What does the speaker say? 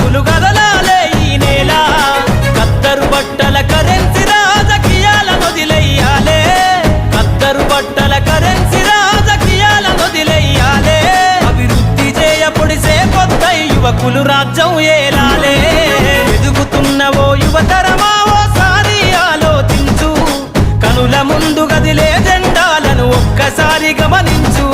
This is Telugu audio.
అడుగులు కదలాలే ఈ నేల కద్దరు బట్టల కరెన్సీ రాజకీయాల వదిలేయాలే కద్దరు బట్టల కరెన్సీ రాజకీయాల వదిలేయాలే అభివృద్ధి చేయపొడిసే కొత్త యువకులు రాజ్యం ఏలాలే ఎదుగుతున్నవో యువతరమా ఓసారి ఆలోచించు కనుల ముందు గదిలే జెండాలను ఒక్కసారి గమనించు